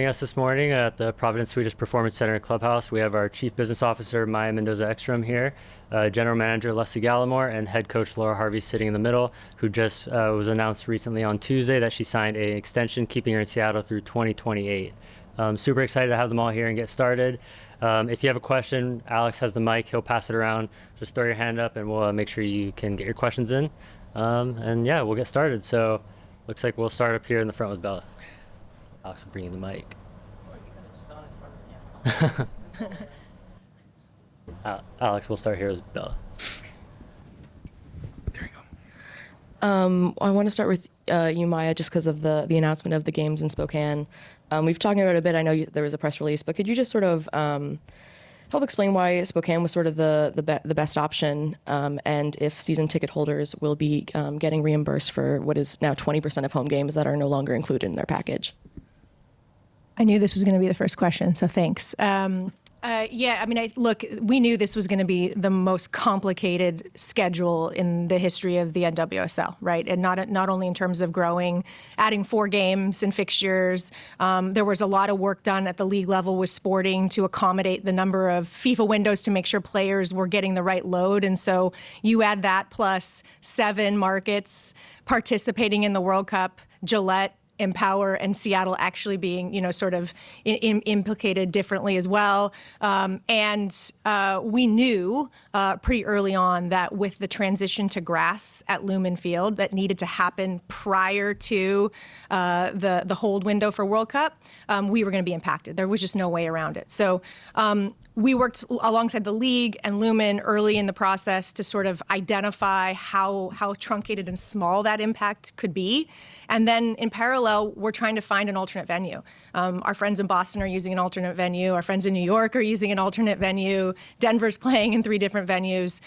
Joining us this morning at the Providence Swedish Performance Center and Clubhouse, we have our Chief Business Officer, Mendoza-Exstrom here, General Manager Lesle Gallimore, and Head Coach Coach Harvey sitting in the middle, who just was announced recently on Tuesday that she signed an extension keeping her in Seattle through 2028. Super excited to have them all here and get started. If you have a question, Alex has the mic. He'll pass it around. Just throw your hand up and we'll make sure you can get your questions in. And yeah, we'll get started. So looks like we'll start up here in the front with Bella. Alex will bring you the mic. Well, you could have just gone in front of you. Alex, we'll start here with Bella. There you go. I want to start with you, Maya, just because of the announcement of the games in Spokane. We've talked about it a bit. I know there was a press release, but could you just sort of help explain why Spokane was sort of the best option, and if season ticket holders will be getting reimbursed for what is now 20% of home games that are no longer included in their package? I knew this was going to be the first question, so thanks. Yeah, I mean, look, we knew this was going to be the most complicated schedule in the history of the NWSL, right? And not only in terms of growing, adding 4 games and fixtures. There was a lot of work done at the league level with sporting to accommodate the number of FIFA windows to make sure players were getting the right load. And so you add that plus 7 markets participating in the World Cup, Gillette, Empower, and Seattle actually being, sort of implicated differently as well. And we knew pretty early on that with the transition to grass at Lumen Field that needed to happen prior to the hold window for World Cup, we were going to be impacted. There was just no way around it. So we worked alongside the league and Lumen early in the process to sort of identify how truncated and small that impact could be. And then in parallel, we're trying to find an alternate venue. Our friends in Boston are using an alternate venue. Our friends in New York are using an alternate venue. Denver's playing in 3 different venues.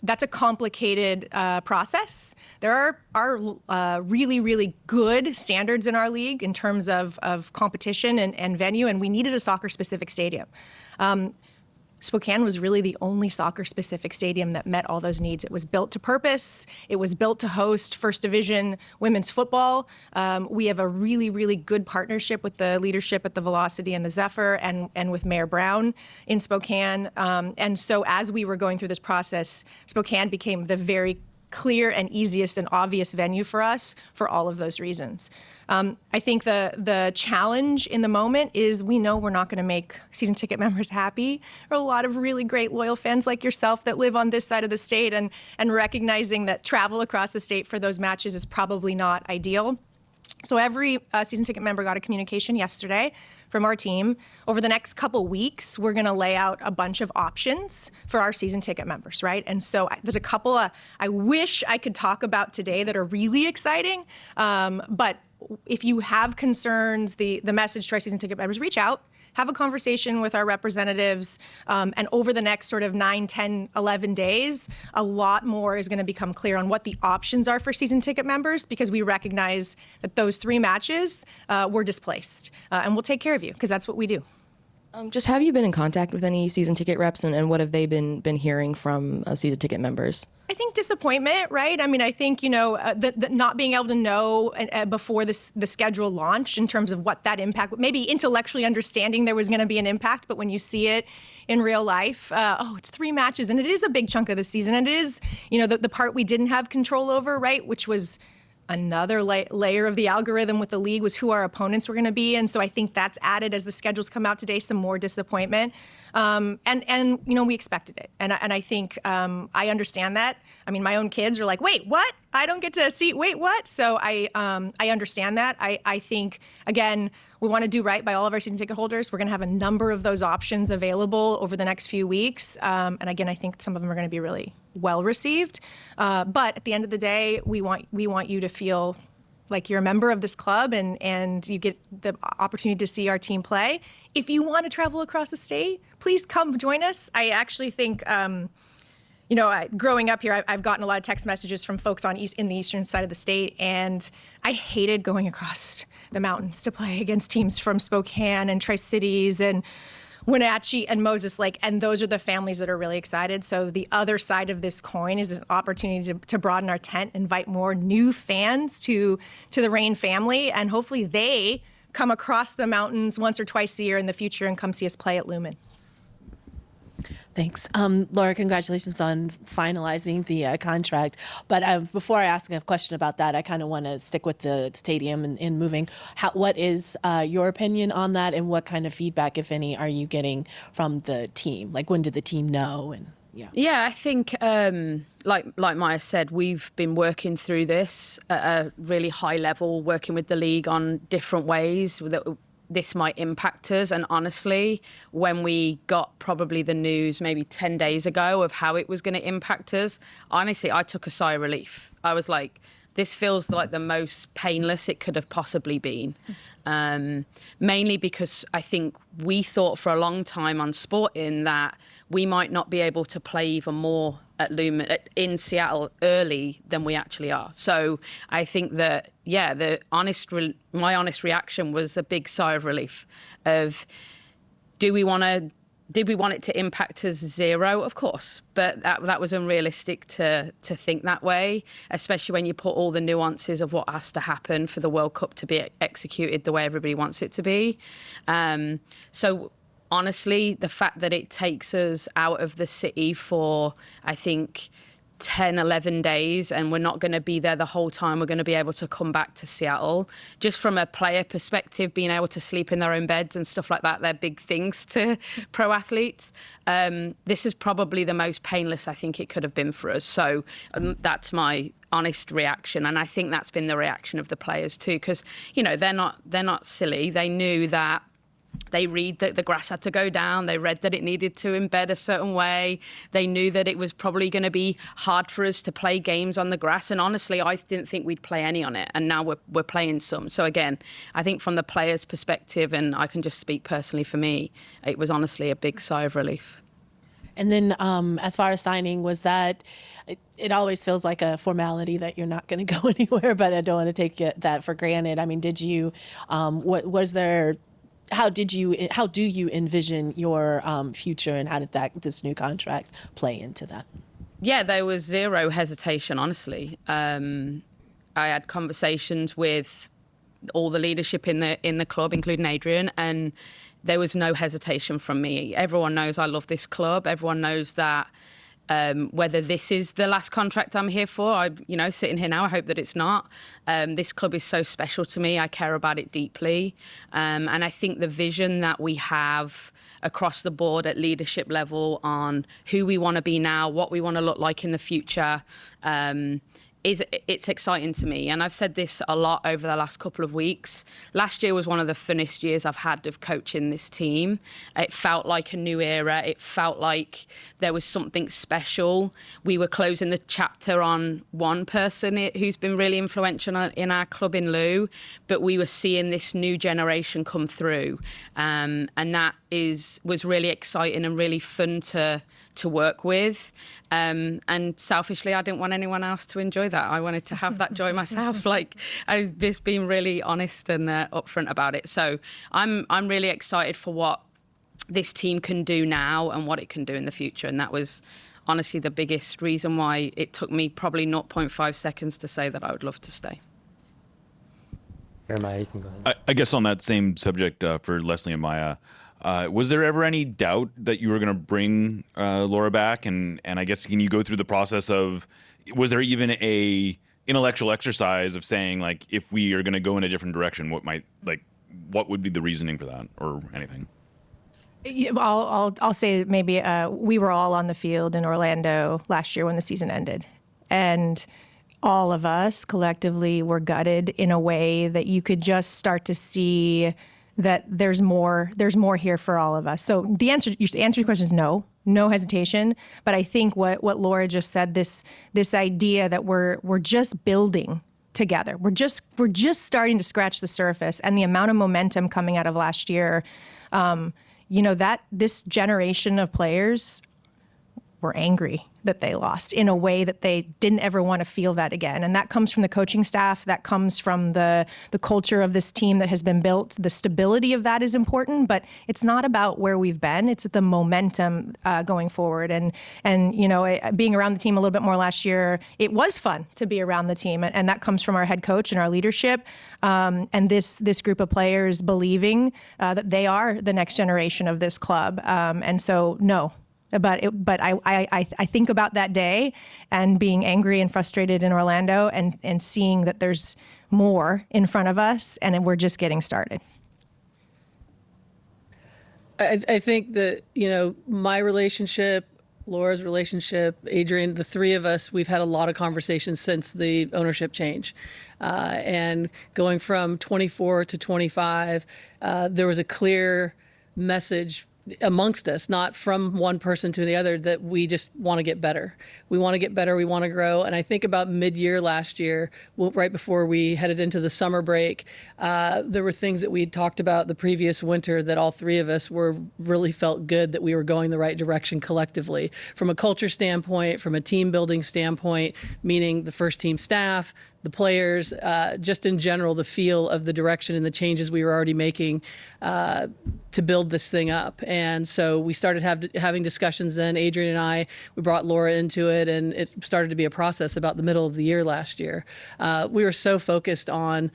That's a complicated process. There are really, really good standards in our league in terms of competition and venue, and we needed a soccer-specific stadium. Spokane was really the only soccer-specific stadium that met all those needs. It was built to purpose. It was built to host First Division women's football. We have a really, really good partnership with the leadership at the Velocity and the Zephyr and with Mayor Brown in Spokane. And so as we were going through this process, Spokane became the very clear and easiest and obvious venue for us for all of those reasons. I think the challenge in the moment is we know we're not going to make season ticket members happy. There are a lot of really great loyal fans like yourself that live on this side of the state, and recognizing that travel across the state for those matches is probably not ideal. So every season ticket member got a communication yesterday from our team. Over the next couple weeks, we're going to lay out a bunch of options for our season ticket members, right? And so there's a couple I wish I could talk about today that are really exciting, but if you have concerns, the message to our season ticket members, reach out, have a conversation with our representatives, and over the next sort of 9, 10, 11 days, a lot more is going to become clear on what the options are for season ticket members, because we recognize that those 3 matches were displaced. And we'll take care of you, because that's what we do. Just have you been in contact with any season ticket reps, and what have they been hearing from season ticket members? I think disappointment, right? I mean, I think, the not being able to know before the schedule launched in terms of what that impact, maybe intellectually understanding there was going to be an impact, but when you see it in real life, it's 3 matches, and it is a big chunk of the season. And it is, the part we didn't have control over, right, which was another layer of the algorithm with the league, was who our opponents were going to be. And so I think that's added, as the schedules come out today, some more disappointment. And we expected it. And I think I understand that. I mean, my own kids are like, wait, what? I don't get to see, wait, what? So I understand that. I think, again, we want to do right by all of our season ticket holders. We're going to have a number of those options available over the next few weeks. And again, I think some of them are going to be really well received. But at the end of the day, we want you to feel like you're a member of this club and you get the opportunity to see our team play. If you want to travel across the state, please come join us. I actually think, growing up here, I've gotten a lot of text messages from folks in the eastern side of the state, and I hated going across the mountains to play against teams from Spokane and Tri-Cities and Wenatchee and Moses Lake, and those are the families that are really excited. So the other side of this coin is an opportunity to broaden our tent, invite more new fans to the Reign family, and hopefully they come across the mountains once or twice a year in the future and come see us play at Lumen. Thanks. Laura, congratulations on finalizing the contract. But before I ask a question about that, I kind of want to stick with the stadium and moving. What is your opinion on that, and what kind of feedback, if any, are you getting from the team? Like, when did the team know? And Yeah, I think, like Maya said, we've been working through this at a really high level, working with the league on different ways that this might impact us. And honestly, when we got probably the news maybe 10 days ago of how it was going to impact us, honestly, I took a sigh of relief. I was like, this feels like the most painless it could have possibly been. Mainly because I think we thought for a long time on Sporting that we might not be able to play even more at Lumen in Seattle early than we actually are. So I think that, yeah, my honest reaction was a big sigh of relief of, did we want it to impact us zero? Of course, but that was unrealistic to think that way, especially when you put all the nuances of what has to happen for the World Cup to be executed the way everybody wants it to be. So honestly, the fact that it takes us out of the city for, I think, 10, 11 days, and we're not going to be there the whole time. We're going to be able to come back to Seattle. Just from a player perspective, being able to sleep in their own beds and stuff like that, they're big things to pro athletes. This is probably the most painless I think it could have been for us. So that's my honest reaction. And I think that's been the reaction of the players too, because, you know, they're not silly. They knew that. They read that the grass had to go down. They read that it needed to embed a certain way. They knew that it was probably going to be hard for us to play games on the grass. And honestly, I didn't think we'd play any on it. And now we're playing some. So again, I think from the players' perspective, and I can just speak personally for me, it was honestly a big sigh of relief. And then as far as signing, was that, it always feels like a formality that you're not going to go anywhere, but I don't want to take that for granted. I mean, did you, how do you envision your future, and how did this new contract play into that? Yeah, there was zero hesitation, honestly. I had conversations with all the leadership in the club, including Adrian, and there was no hesitation from me. Everyone knows I love this club. Everyone knows that whether this is the last contract I'm here for, sitting here now, I hope that it's not. This club is so special to me. I care about it deeply. And I think the vision that we have across the board at leadership level on who we want to be now, what we want to look like in the future, it's exciting to me. And I've said this a lot over the last couple of weeks. Last year was one of the funnest years I've had of coaching this team. It felt like a new era. It felt like there was something special. We were closing the chapter on one person who's been really influential in our club in Lou, but we were seeing this new generation come through. And that was really exciting and really fun to work with. And selfishly, I didn't want anyone else to enjoy that. I wanted to have that joy myself. Like, I was just being really honest and upfront about it. So I'm really excited for what this team can do now and what it can do in the future. And that was honestly the biggest reason why it took me probably 0.5 seconds to say that I would love to stay. Maya, you can go ahead. I guess on that same subject for Leslie and Maya, was there ever any doubt that you were going to bring Laura back? And I guess, can you go through the process of, was there even a intellectual exercise of saying, like, if we are going to go in a different direction, what would be the reasoning for that, or anything? I'll say maybe we were all on the field in Orlando last year when the season ended, and all of us collectively were gutted in a way that you could just start to see that there's more here for all of us. So the answer to your question is no hesitation. But I think what Laura just said, this idea that we're just building together. We're just starting to scratch the surface, and the amount of momentum coming out of last year, that this generation of players were angry that they lost in a way that they didn't ever want to feel that again. And that comes from the coaching staff. That comes from the culture of this team that has been built. The stability of that is important, but it's not about where we've been. It's the momentum going forward. And being around the team a little bit more last year, it was fun to be around the team. And that comes from our head coach and our leadership. And this group of players believing that they are the next generation of this club. And so, no. But I think about that day and being angry and frustrated in Orlando and seeing that there's more in front of us and we're just getting started. I think that, my relationship, Laura's relationship, Adrian, the three of us, we've had a lot of conversations since the ownership change. And going from 24 to 25, there was a clear message amongst us, not from one person to the other, that we just want to get better. We want to get better. We want to grow. And I think about mid-year last year, right before we headed into the summer break, there were things that we had talked about the previous winter that all three of us really felt good that we were going the right direction collectively. From a culture standpoint, from a team building standpoint, meaning the first team staff, the players, just in general, the feel of the direction and the changes we were already making to build this thing up. And so we started having discussions then. Adrian and I, we brought Laura into it, and it started to be a process about the middle of the year last year. We were so focused on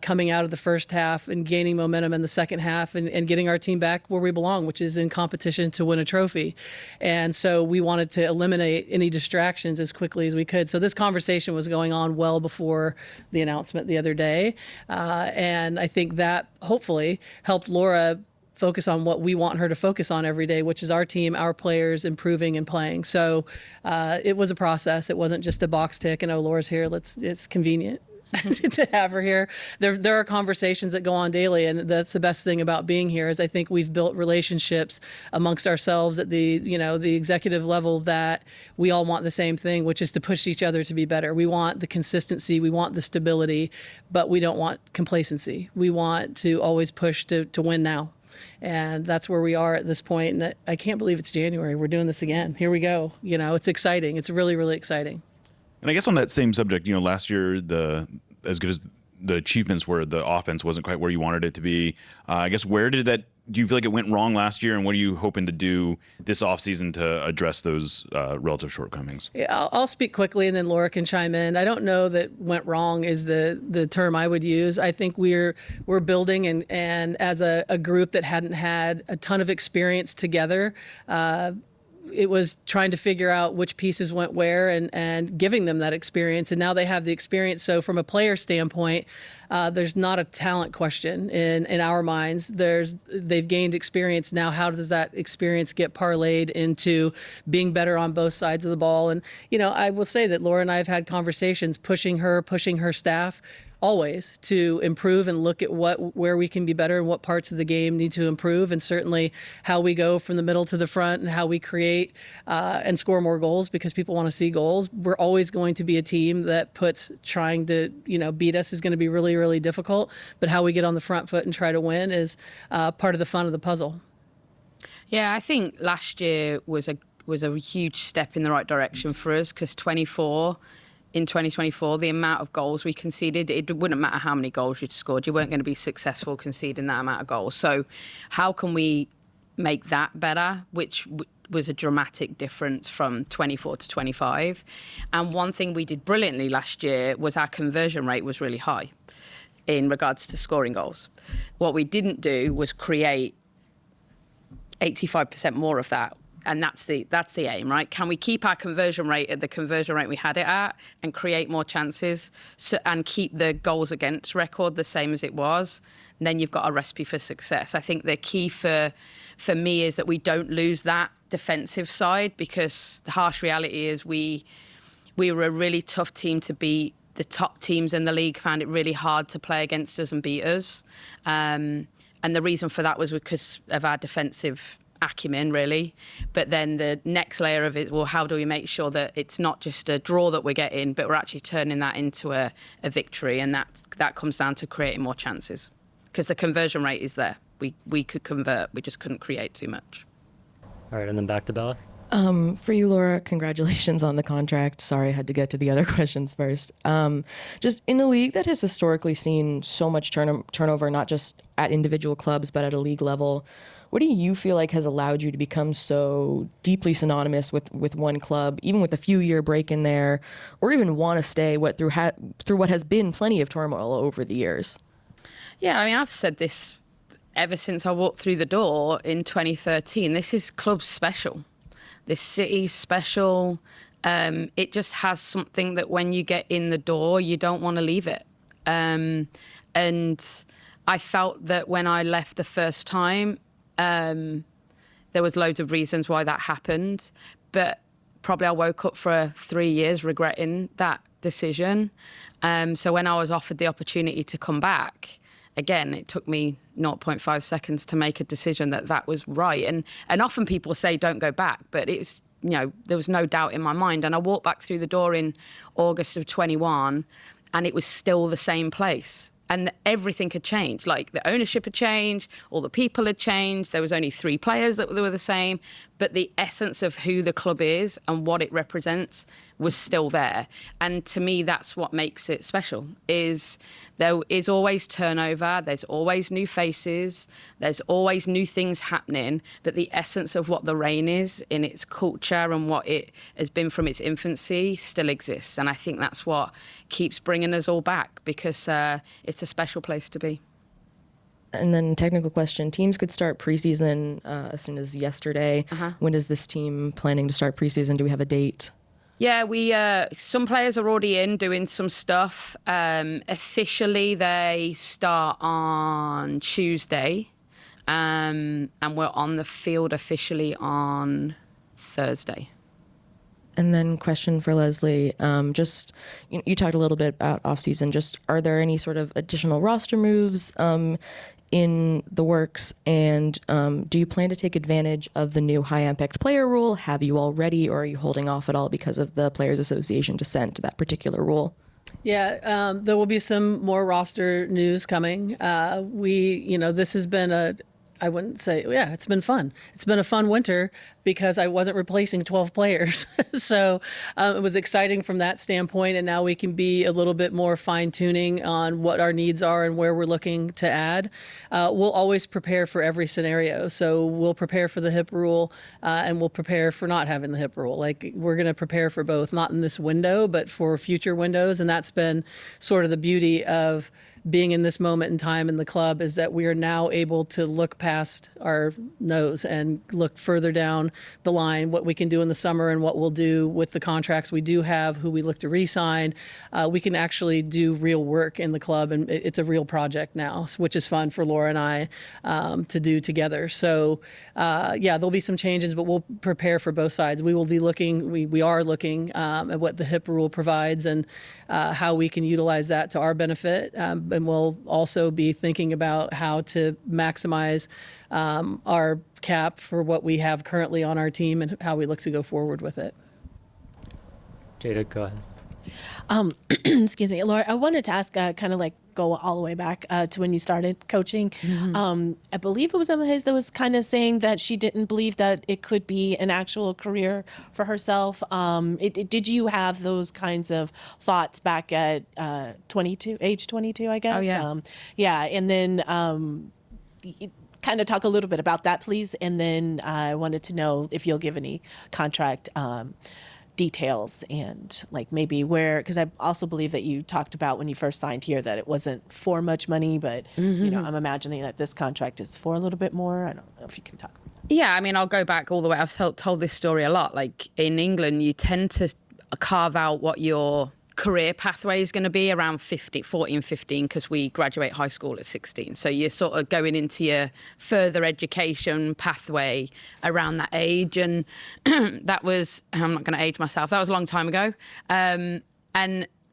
coming out of the first half and gaining momentum in the second half and getting our team back where we belong, which is in competition to win a trophy. And so we wanted to eliminate any distractions as quickly as we could. So this conversation was going on well before the announcement the other day. And I think that hopefully helped Laura focus on what we want her to focus on every day, which is our team, our players improving and playing. So it was a process. It wasn't just a box tick and, oh, Laura's here. It's convenient to have her here. There are conversations that go on daily, and that's the best thing about being here is I think we've built relationships amongst ourselves at the executive level that we all want the same thing, which is to push each other to be better. We want the consistency, we want the stability, but we don't want complacency. We want to always push to win now. And that's where we are at this point. And I can't believe it's January. We're doing this again. Here we go. It's exciting. It's really, really exciting. And I guess on that same subject, last year, as good as the achievements were, the offense wasn't quite where you wanted it to be. I guess do you feel like it went wrong last year, and what are you hoping to do this offseason to address those relative shortcomings? Yeah, I'll speak quickly, and then Laura can chime in. I don't know that went wrong is the term I would use. I think we're building, and as a group that hadn't had a ton of experience together, it was trying to figure out which pieces went where and giving them that experience. And now they have the experience. So from a player standpoint, there's not a talent question in our minds. They've gained experience. Now, how does that experience get parlayed into being better on both sides of the ball? And, I will say that Laura and I have had conversations pushing her staff always to improve and look at where we can be better and what parts of the game need to improve, and certainly how we go from the middle to the front and how we create and score more goals, because people want to see goals. We're always going to be a team that trying to beat us is going to be really, really difficult, but how we get on the front foot and try to win is part of the fun of the puzzle. Yeah, I think last year was a huge step in the right direction for us, because in 2024, the amount of goals we conceded, it wouldn't matter how many goals you'd scored. You weren't going to be successful conceding that amount of goals. So how can we make that better, which was a dramatic difference from 24 to 25. And one thing we did brilliantly last year was our conversion rate was really high in regards to scoring goals. What we didn't do was create 85% more of that. And that's the aim, right? Can we keep our conversion rate at the conversion rate we had it at and create more chances and keep the goals against record the same as it was? And then you've got a recipe for success. I think the key for me is that we don't lose that defensive side, because the harsh reality is we were a really tough team to beat. The top teams in the league found it really hard to play against us and beat us. And the reason for that was because of our defensive acumen, really. But then the next layer of it, well, how do we make sure that it's not just a draw that we're getting, but we're actually turning that into a victory? And that comes down to creating more chances, because the conversion rate is there. We could convert, we just couldn't create too much. All right, and then back to Bella. For you, Laura, congratulations on the contract. Sorry, I had to get to the other questions first. Just in a league that has historically seen so much turnover, not just at individual clubs, but at a league level, what do you feel like has allowed you to become so deeply synonymous with one club, even with a few-year break in there, or even want to stay through what has been plenty of turmoil over the years? Yeah, I mean, I've said this ever since I walked through the door in 2013. This club's special. This city's special. It just has something that when you get in the door, you don't want to leave it. And I felt that when I left the first time, there was loads of reasons why that happened. But probably I woke up for 3 years regretting that decision. So when I was offered the opportunity to come back, again, it took me 0.5 seconds to make a decision that was right. And often people say, don't go back, but it's, there was no doubt in my mind. And I walked back through the door in August of 21 and it was still the same place. And everything had changed. Like the ownership had changed, all the people had changed. There was only 3 players that were the same, but the essence of who the club is and what it represents was still there. And to me, that's what makes it special. Is there is always turnover. There's always new faces. There's always new things happening. But the essence of what the Reign is in its culture and what it has been from its infancy still exists. And I think that's what keeps bringing us all back, because it's a special place to be. And then technical question, teams could start preseason as soon as yesterday. When is this team planning to start preseason? Do we have a date? Yeah, some players are already in doing some stuff. Officially, they start on Tuesday, and we're on the field officially on Thursday. And then question for Leslie, just you talked a little bit about off-season. Just are there any sort of additional roster moves in the works? And do you plan to take advantage of the new high-impact player rule? Have you already, or are you holding off at all because of the Players Association dissent to that particular rule? Yeah, there will be some more roster news coming. This has been I wouldn't say, it's been fun. It's been a fun winter because I wasn't replacing 12 players. So it was exciting from that standpoint. And now we can be a little bit more fine tuning on what our needs are and where we're looking to add. We'll always prepare for every scenario. So we'll prepare for the hip rule and we'll prepare for not having the hip rule. Like we're going to prepare for both, not in this window, but for future windows. And that's been sort of the beauty of being in this moment in time in the club, is that we are now able to look past our nose and look further down the line, what we can do in the summer and what we'll do with the contracts we do have, who we look to re-sign. We can actually do real work in the club, and it's a real project now, which is fun for Laura and I to do together. So there'll be some changes, but we'll prepare for both sides. We will be looking, we are looking at what the HIP rule provides and how we can utilize that to our benefit. And we'll also be thinking about how to maximize our cap for what we have currently on our team and how we look to go forward with it. Jada, go ahead. Excuse me, Laura, I wanted to ask, kind of like go all the way back to when you started coaching. I believe it was Emma Hayes that was kind of saying that she didn't believe that it could be an actual career for herself. Did you have those kinds of thoughts back at age 22, I guess? Oh, yeah. And then kind of talk a little bit about that, please. And then I wanted to know if you'll give any contract details and like maybe where, because I also believe that you talked about when you first signed here that it wasn't for much money, but I'm imagining that this contract is for a little bit more. I don't know if you can talk. Yeah, I mean, I'll go back all the way. I've told this story a lot. Like in England, you tend to carve out what your career pathway is going to be around 14, 15, because we graduate high school at 16. So you're sort of going into your further education pathway around that age. And that was, I'm not going to age myself, that was a long time ago. And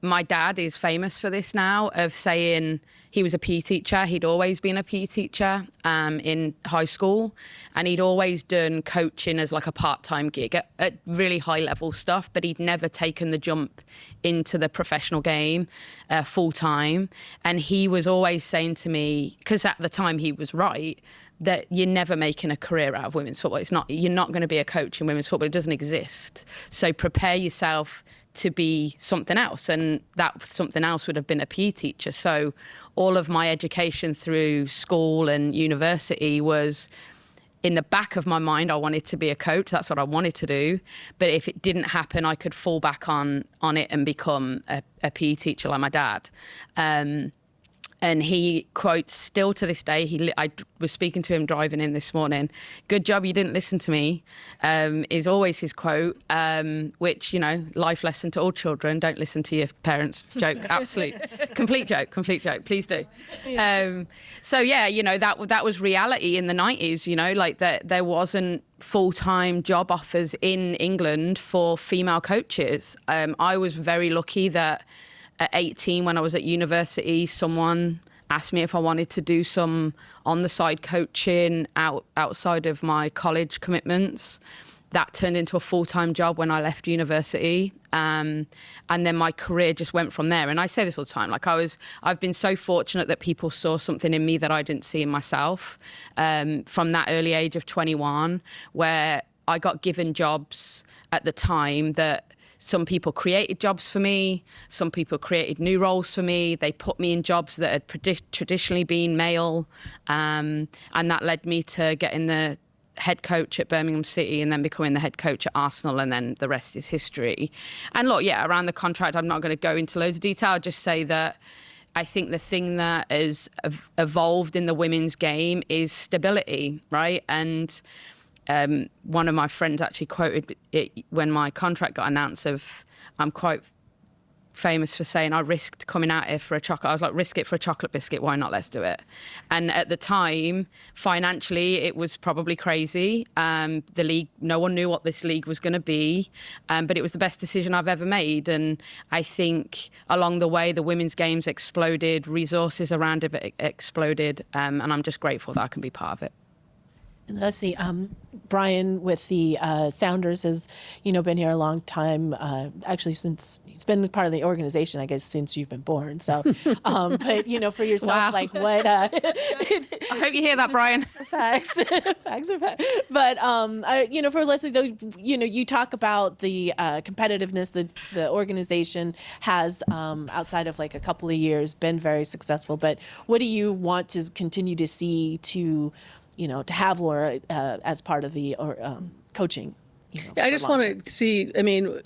my dad is famous for this now, of saying he was a PE teacher. He'd always been a PE teacher in high school, and he'd always done coaching as like a part-time gig at really high-level stuff, but he'd never taken the jump into the professional game full-time. And he was always saying to me, because at the time he was right, that you're never making a career out of women's football. You're not going to be a coach in women's football. It doesn't exist. So prepare yourself to be something else, and that something else would have been a PE teacher. So all of my education through school and university was in the back of my mind. I wanted to be a coach. That's what I wanted to do. But if it didn't happen, I could fall back on it and become a PE teacher like my dad. And he quotes still to this day, I was speaking to him driving in this morning, "Good job you didn't listen to me," is always his quote, which, life lesson to all children, don't listen to your parents. Joke, absolute, complete joke, please do. So yeah, that was reality in the 90s, like that there wasn't full-time job offers in England for female coaches. I was very lucky that at 18, when I was at university, someone asked me if I wanted to do some on-the-side coaching outside of my college commitments. That turned into a full-time job when I left university. And then my career just went from there. And I say this all the time, I've been so fortunate that people saw something in me that I didn't see in myself, from that early age of 21, where I got given jobs at the time that some people created jobs for me. Some people created new roles for me. They put me in jobs that had traditionally been male. And that led me to getting the head coach at Birmingham City and then becoming the head coach at Arsenal, and then the rest is history. And look, around the contract, I'm not going to go into loads of detail. I'll just say that I think the thing that has evolved in the women's game is stability, right? And one of my friends actually quoted it when my contract got announced I'm quite famous for saying, I risked coming out here for a chocolate. I was like, risk it for a chocolate biscuit. Why not? Let's do it. And at the time, financially, it was probably crazy. The league, no one knew what this league was going to be, but it was the best decision I've ever made. And I think along the way, the women's games exploded, resources around it exploded, and I'm just grateful that I can be part of it. And let's see, Brian with the Sounders has, been here a long time. Actually, since he's been part of the organization, I guess, since you've been born. So, but for yourself, Wow. like what? I hope you hear that, Brian. Facts are facts. But for Leslie, though, you talk about the competitiveness. The organization has, outside of like a couple of years, been very successful. But what do you want to continue to see to have Laura as part of the coaching? I just want to see. I mean,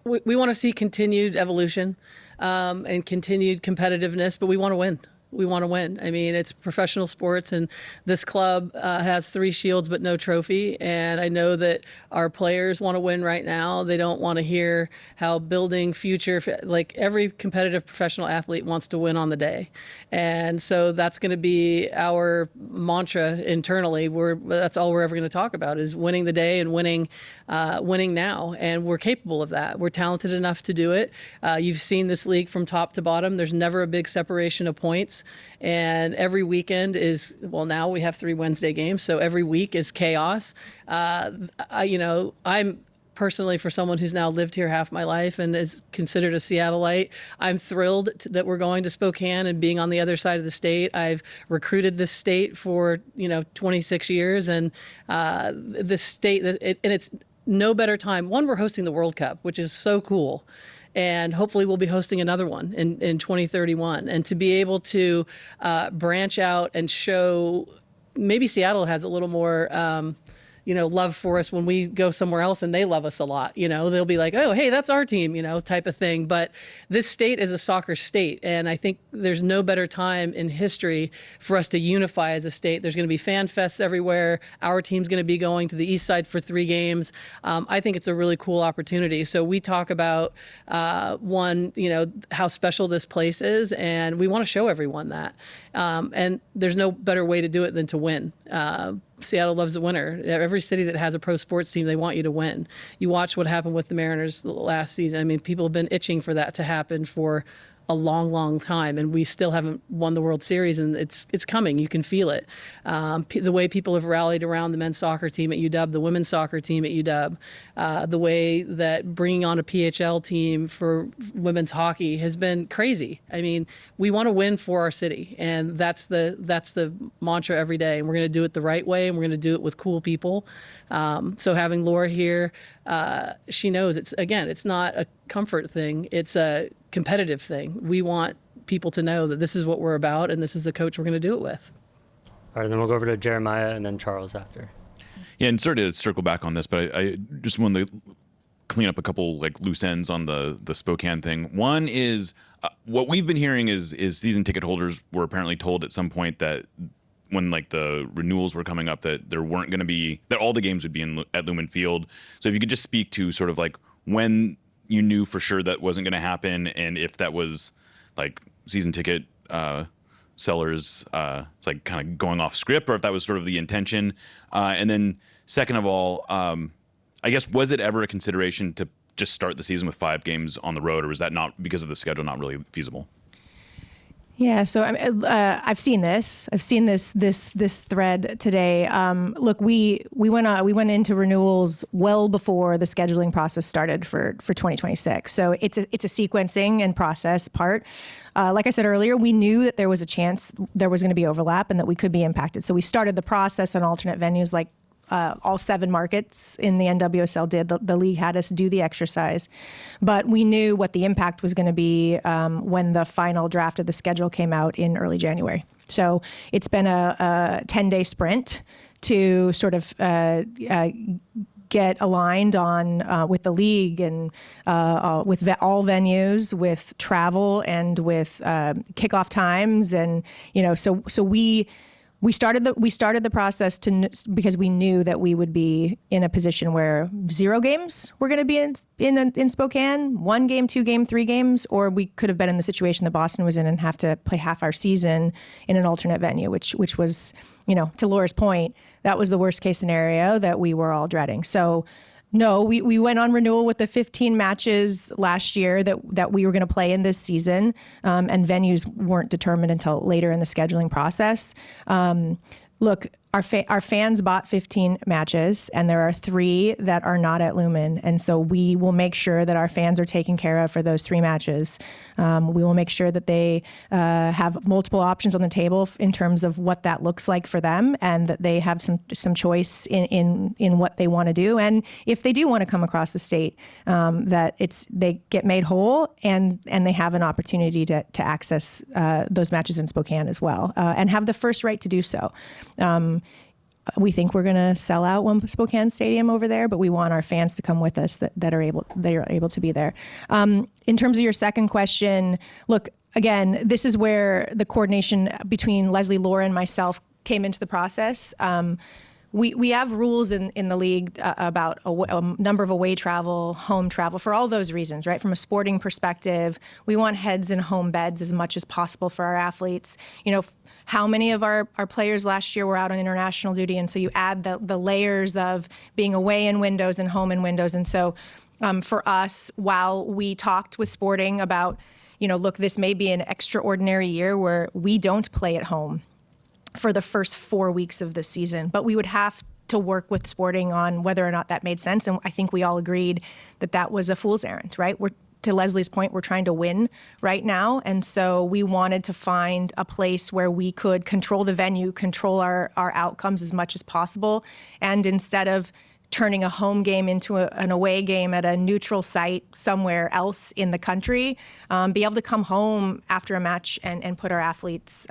we want to see continued evolution and continued competitiveness, but we want to win. We want to win. I mean, it's professional sports, and this club has 3 shields but no trophy. And I know that our players want to win right now. They don't want to hear how building future, like every competitive professional athlete wants to win on the day. And so that's going to be our mantra internally. That's all we're ever going to talk about is winning the day and winning now. And we're capable of that. We're talented enough to do it. You've seen this league from top to bottom. There's never a big separation of points. And every weekend is, now we have 3 Wednesday games, so every week is chaos. I'm personally, for someone who's now lived here half my life and is considered a Seattleite, I'm thrilled that we're going to Spokane and being on the other side of the state. I've recruited this state for 26 years, and this state, and it's no better time. One, we're hosting the World Cup, which is so cool. And hopefully we'll be hosting another one in 2031. And to be able to branch out and show, maybe Seattle has a little more love for us when we go somewhere else and they love us a lot. They'll be like, oh, hey, that's our team, type of thing. But this state is a soccer state. And I think there's no better time in history for us to unify as a state. There's going to be fan fests everywhere. Our team's going to be going to the East Side for 3 games. I think it's a really cool opportunity. So we talk about, how special this place is, and we want to show everyone that. And there's no better way to do it than to win. Seattle loves a winner. Every city that has a pro sports team, they want you to win. You watch what happened with the Mariners last season. I mean, people have been itching for that to happen for a long, long time, and we still haven't won the World Series, and it's coming. You can feel it. The way people have rallied around the men's soccer team at UW, the women's soccer team at UW, the way that bringing on a PHL team for women's hockey has been crazy. I mean, we want to win for our city, and that's the mantra every day. And we're going to do it the right way, and we're going to do it with cool people. So having Laura here, she knows it's not a comfort thing. It's a competitive thing. We want people to know that this is what we're about, and this is the coach we're going to do it with. All right, then we'll go over to Jeremiah and then Charles after. Yeah, and sorry to circle back on this, but I just wanted to clean up a couple like loose ends on the Spokane thing. One is what we've been hearing is season ticket holders were apparently told at some point that when like the renewals were coming up that there weren't going to be, that all the games would be at Lumen Field. So if you could just speak to sort of like when you knew for sure that wasn't going to happen, and if that was like season ticket sellers it's like kind of going off script, or if that was sort of the intention. And then second of all, I guess, was it ever a consideration to just start the season with 5 games on the road, or was that not, because of the schedule, not really feasible? Yeah, so I've seen this. I've seen this thread today. Look, we went into renewals well before the scheduling process started for 2026. So it's a sequencing and process part. Like I said earlier, we knew that there was a chance there was going to be overlap and that we could be impacted. So we started the process on alternate venues, like all 7 markets in the NWSL did. The league had us do the exercise, but we knew what the impact was going to be when the final draft of the schedule came out in early January. So it's been a 10-day sprint to sort of get aligned on with the league and with all venues, with travel and with kickoff times, and so we started the process because we knew that we would be in a position where 0 games were going to be in Spokane, 1 game, 2 game, 3 games, or we could have been in the situation that Boston was in and have to play half our season in an alternate venue, which was, to Laura's point, that was the worst case scenario that we were all dreading. So no, we went on renewal with the 15 matches last year that we were going to play in this season, and venues weren't determined until later in the scheduling process. Look, our fans bought 15 matches, and there are 3 that are not at Lumen, and so we will make sure that our fans are taken care of for those 3 matches. We will make sure that they have multiple options on the table in terms of what that looks like for them, and that they have some choice in what they want to do. And if they do want to come across the state, that they get made whole and they have an opportunity to access those matches in Spokane as well, and have the first right to do so. We think we're going to sell out one Spokane Stadium over there, but we want our fans to come with us that are able to be there. In terms of your second question, look, again, this is where the coordination between Leslie, Laura, and myself came into the process. We have rules in the league about a number of away travel, home travel, for all those reasons, right? From a sporting perspective, we want heads in home beds as much as possible for our athletes. How many of our players last year were out on international duty? And so you add the layers of being away in windows and home in windows. And so for us, while we talked with Sporting about, look, this may be an extraordinary year where we don't play at home for the first 4 weeks of the season, but we would have to work with Sporting on whether or not that made sense. And I think we all agreed that was a fool's errand, right? To Leslie's point, we're trying to win right now. And so we wanted to find a place where we could control the venue, control our outcomes as much as possible. And instead of turning a home game into an away game at a neutral site somewhere else in the country, be able to come home after a match and put our athletes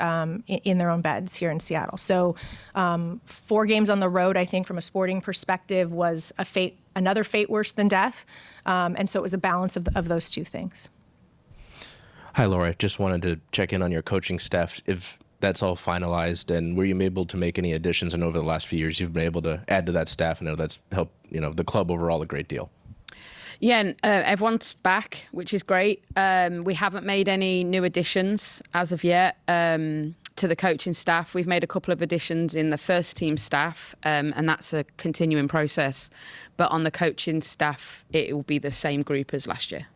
in their own beds here in Seattle. So 4 games on the road, I think from a sporting perspective, was another fate worse than death. And so it was a balance of those 2 things. Hi, Laura. Just wanted to check in on your coaching staff, if that's all finalized, and were you able to make any additions? And over the last few years, you've been able to add to that staff. I know that's helped, the club overall a great deal. Yeah, and everyone's back, which is great. We haven't made any new additions as of yet to the coaching staff. We've made a couple of additions in the first team staff, and that's a continuing process. But on the coaching staff, it will be the same group as last year.